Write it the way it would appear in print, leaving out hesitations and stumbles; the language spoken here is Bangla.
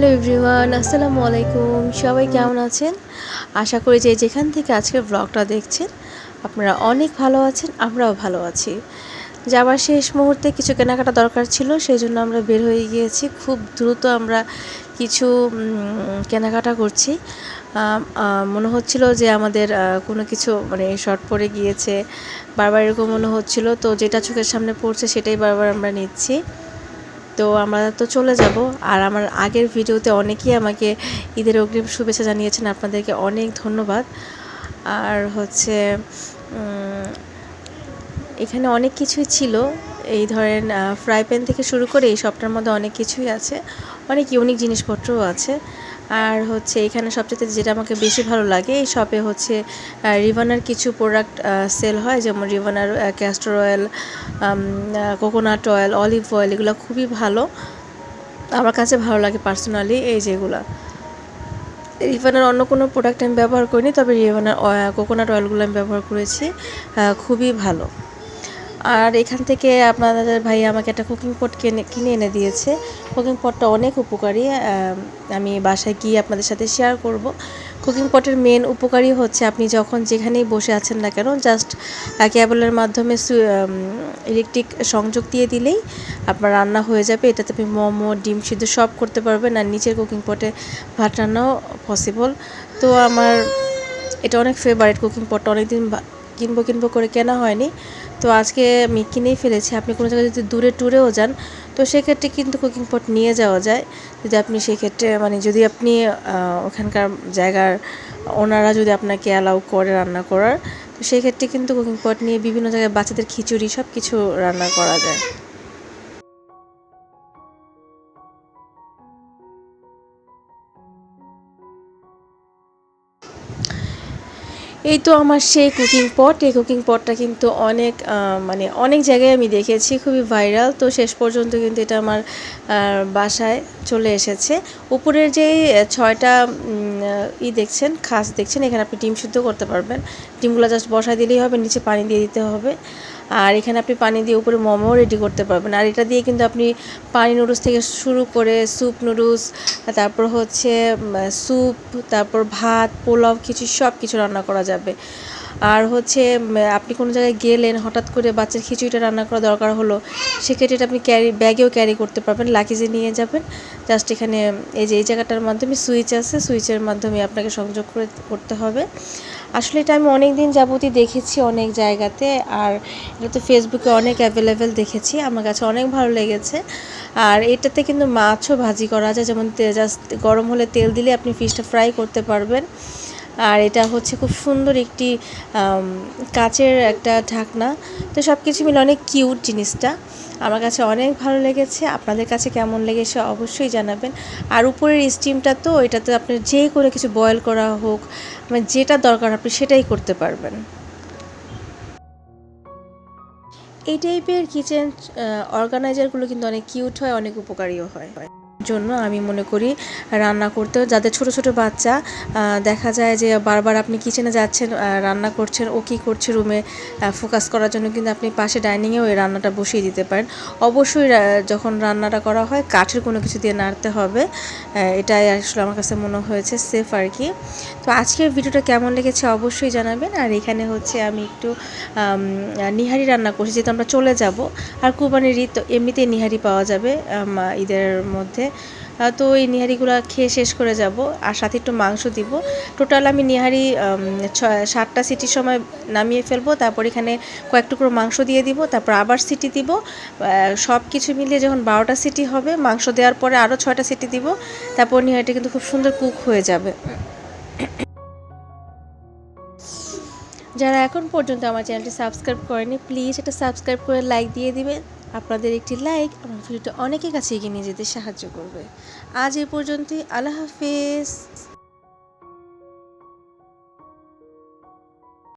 হ্যালো এভরিওয়ান, আসসালামু আলাইকুম। সবাই কেমন আছেন? আশা করি যে যেখান থেকে আজকের ব্লগটা দেখছেন আপনারা অনেক ভালো আছেন, আমরাও ভালো আছি। যাবার শেষ মুহূর্তে কিছু কেনাকাটা দরকার ছিল, সেই জন্য আমরা বের হয়ে গিয়েছি। খুব দ্রুত আমরা কিছু কেনাকাটা করছি। মনে হচ্ছিল যে আমাদের কোনো কিছু মানে শর্ট পড়ে গিয়েছে, বারবার এরকম মনে হচ্ছিল। তো যেটা চোখের সামনে পড়ছে সেটাই বারবার আমরা নিচ্ছি। তো আমরা তো চলে যাব। আর আমার আগের ভিডিওতে অনেকেই আমাকে ঈদের অগ্রিম শুভেচ্ছা জানিয়েছেন, আপনাদেরকে অনেক ধন্যবাদ। আর হচ্ছে এখানে অনেক কিছুই ছিল, এই ধরেন ফ্রাই প্যান থেকে শুরু করে এই শপটার মধ্যে অনেক কিছুই আছে, অনেক ইউনিক জিনিসপত্রও আছে। আর হচ্ছে এখানে সবচেয়ে যেটা আমাকে বেশি ভালো লাগে, এই শপে হচ্ছে রিভানার কিছু প্রোডাক্ট সেল হয়, যেমন রিভানার castor oil, coconut oil, olive oil, এগুলো খুবই ভালো, আমার কাছে ভালো লাগে পার্সোনালি। এই যেগুলো রিভানার অন্য কোনো প্রোডাক্ট আমি ব্যবহার করিনি, তবে রিভানার কোকোনাট অয়েলগুলো আমি ব্যবহার করেছি, খুবই ভালো। আর এখান থেকে আপনাদের ভাই আমাকে একটা কুকিং পট কিনে এনে দিয়েছে। কুকিং পটটা অনেক উপকারী, আমি বাসায় গিয়ে আপনাদের সাথে শেয়ার করব। কুকিং পটের মেন উপকারী হচ্ছে আপনি যখন যেখানেই বসে আছেন না কেন, জাস্ট কেবলের মাধ্যমে ইলেকট্রিক সংযোগ দিয়ে দিলেই আপনার রান্না হয়ে যাবে। এটাতে আপনি মোমো, ডিম সিদ্ধ সব করতে পারবেন, আর নিচের কুকিং পটে ভাত রান্নাও পসিবল। তো আমার এটা অনেক ফেভারিট কুকিং পটটা, অনেকদিন কিনবো করে কেনা হয়নি, তো আজকে আমি কিনেই ফেলেছি। আপনি কোনো জায়গায় যদি দূরে ট্যুরেও যান, তো সেক্ষেত্রে কিন্তু কুকিং পট নিয়ে যাওয়া যায়, যদি আপনি সেক্ষেত্রে মানে যদি আপনি ওখানকার জায়গার ওনারা যদি আপনাকে অ্যালাউ করে রান্না করার, তো সেক্ষেত্রে কিন্তু কুকিং পট নিয়ে বিভিন্ন জায়গায় বাচ্চাদের খিচুড়ি সব কিছু রান্না করা যায়। এই তো আমার সেই কুকিং পট, এই কুকিং পটটা কিন্তু অনেক মানে অনেক জায়গায় আমি দেখেছি, খুবই ভাইরাল। তো শেষ পর্যন্ত কিন্তু এটা আমার বাসায় চলে এসেছে। উপরের যেই 6টা দেখছেন, খাস দেখছেন, এখানে আপনি ডিম সিদ্ধ করতে পারবেন। ডিমগুলো জাস্ট বসায় দিলেই হবে, নিচে পানি দিয়ে দিতে হবে। আর এখানে আপনি পানি দিয়ে উপরে মোমো রেডি করতে পারবেন। আর এটা দিয়ে কিন্তু আপনি পানি নুডলস থেকে শুরু করে স্যুপ নুডলস, তারপর হচ্ছে স্যুপ, তারপর ভাত, পোলাও, খিচুড়ি সব কিছু রান্না করা যাবে। আর হচ্ছে আপনি কোনো জায়গায় গেলেন, হঠাৎ করে বাচ্চার খিচুড়িটা রান্না করা দরকার হলো, সেক্ষেত্রে এটা আপনি ব্যাগেও ক্যারি করতে পারবেন, লাগেজে নিয়ে যাবেন। জাস্ট এখানে এই জায়গাটার মাধ্যমে সুইচ আছে, সুইচের মাধ্যমে আপনাকে সংযোগ করতে হবে। আসলে এটা আমি অনেক দিন যাবতই দেখেছি অনেক জায়গাতে, আর এটা তো ফেসবুকে অনেক অ্যাভেলেবেল দেখেছি, আমার কাছে অনেক ভালো লেগেছে। আর এটাতে কিন্তু মাছও ভাজি করা যায়, যেমন জাস্ট গরম হলে তেল দিলে আপনি ফিশটা ফ্রাই করতে পারবেন। আর এটা হচ্ছে খুব সুন্দর একটি কাচের একটা ঢাকনা। তো সব কিছু মিলে অনেক কিউট জিনিসটা, আমার কাছে অনেক ভালো লেগেছে। আপনাদের কাছে কেমন লেগেছে অবশ্যই জানাবেন। আর উপরের স্টিমটা তো এটাতে আপনার যে কোনো কিছু বয়েল করা হোক, মানে যেটা দরকার আপনি সেটাই করতে পারবেন। এই টাইপের কিচেন অর্গানাইজারগুলো কিন্তু অনেক কিউট হয়, অনেক উপকারীও হয়। জন্য আমি মনে করি রান্না করতেও, যাদের ছোট ছোট বাচ্চা দেখা যায় যে বারবার আপনি কিচেনে যাচ্ছেন, রান্না করছেন, ও কী করছে রুমে ফোকাস করার জন্য কিন্তু আপনি পাশে ডাইনিংয়েও এই রান্নাটা বসিয়ে দিতে পারেন। অবশ্যই যখন রান্নাটা করা হয় কাঠের কোনো কিছু দিয়ে নাড়তে হবে, এটাই আসলে আমার কাছে মনে হয়েছে সেফ আর কি। তো আজকের ভিডিওটা কেমন লেগেছে অবশ্যই জানাবেন। আর এখানে হচ্ছে আমি একটু নিহারি রান্না করছি, যেহেতু আমরা চলে যাব। আর কুরবানির ঈদ তো এমনিতেই নিহারি পাওয়া যাবে ঈদের মধ্যে, তো এই নিহারিগুলো খেয়ে শেষ করে যাব, আর সাথে একটু মাংস দিব। টোটাল আমি নিহারি 7টা সিটির সময় নামিয়ে ফেলবো, তারপর এখানে কয়েক টুকরো মাংস দিয়ে দিব, তারপর আবার সিটি দিব। সব কিছু মিলিয়ে যখন 12টা সিটি হবে, মাংস দেওয়ার পরে আরও 6টা সিটি দিব, তারপর নিহারিটা কিন্তু খুব সুন্দর কুক হয়ে যাবে। যারা এখন পর্যন্ত আমার চ্যানেলটি সাবস্ক্রাইব করেনি, প্লিজ এটা সাবস্ক্রাইব করে লাইক দিয়ে দিবেন। আপনাদের একটি লাইক আমার ভিডিওটা অনেকের কাছে এগিয়ে নিয়ে যেতে সাহায্য করবে। আজ এই পর্যন্তই, আল্লাহ হাফেজ।